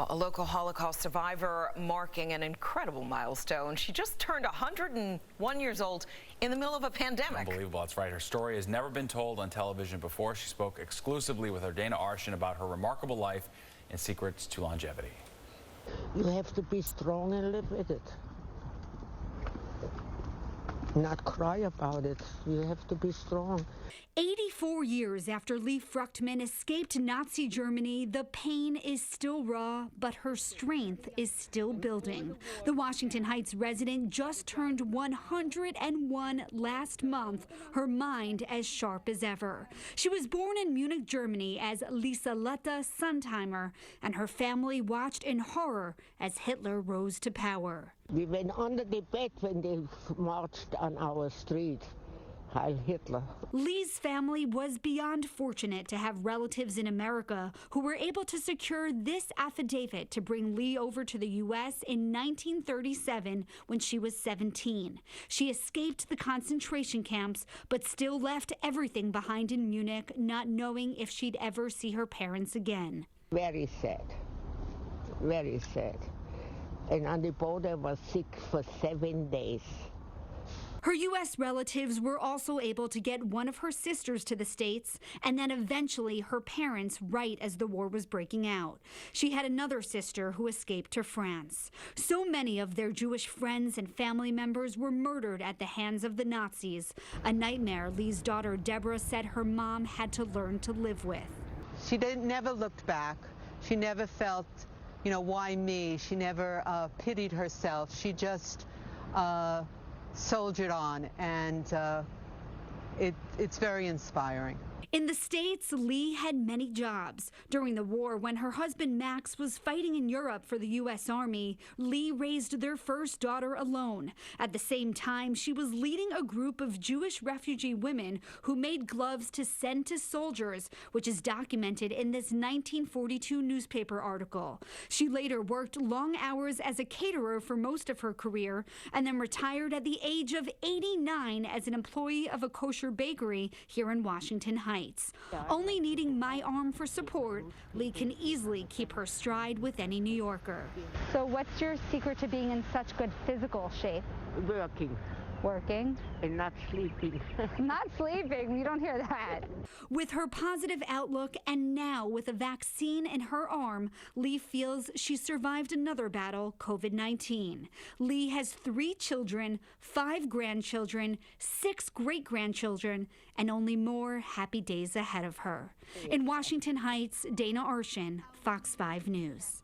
Well, a local Holocaust survivor marking an incredible milestone. She just turned 101 years old in the middle of a pandemic. Unbelievable, that's right. Her story has never been told on television before. She spoke exclusively with our Dana Arshan about her remarkable life and secrets to longevity. You have to be strong and live with it. Not cry about it. You have to be strong. 84 years after Lee Fruchtman escaped Nazi Germany, the pain is still raw, but her strength is still building. The Washington Heights resident just turned 101 last month, her mind as sharp as ever. She was born in Munich, Germany as Lieselette Sontheimer, and her family watched in horror as Hitler rose to power. We went under the bed when they marched on our street. Heil Hitler. Lee's family was beyond fortunate to have relatives in America who were able to secure this affidavit to bring Lee over to the U.S. in 1937 when she was 17. She escaped the concentration camps, but still left everything behind in Munich, not knowing if she'd ever see her parents again. Very sad. Very sad. And on the boat I was sick for 7 days. Her U.S. relatives were also able to get one of her sisters to the States, and then eventually her parents right as the war was breaking out. She had another sister who escaped to France. So many of their Jewish friends and family members were murdered at the hands of the Nazis, a nightmare Lee's daughter Deborah said her mom had to learn to live with. She never looked back. She never felt, why me? She never pitied herself. She just soldiered on, and it's very inspiring. In the States, Lee had many jobs. During the war, when her husband Max was fighting in Europe for the U.S. Army, Lee raised their first daughter alone. At the same time, she was leading a group of Jewish refugee women who made gloves to send to soldiers, which is documented in this 1942 newspaper article. She later worked long hours as a caterer for most of her career and then retired at the age of 89 as an employee of a kosher bakery here in Washington Heights. Only needing my arm for support, Lee can easily keep her stride with any New Yorker. So what's your secret to being in such good physical shape? Working. Working? And not sleeping. Not sleeping, you don't hear that. With her positive outlook and now with a vaccine in her arm, Lee feels she survived another battle, COVID-19. Lee has 3 children, 5 grandchildren, 6 great-grandchildren, and only more happy days ahead of her. In Washington Heights, Dana Arshan, Fox 5 News.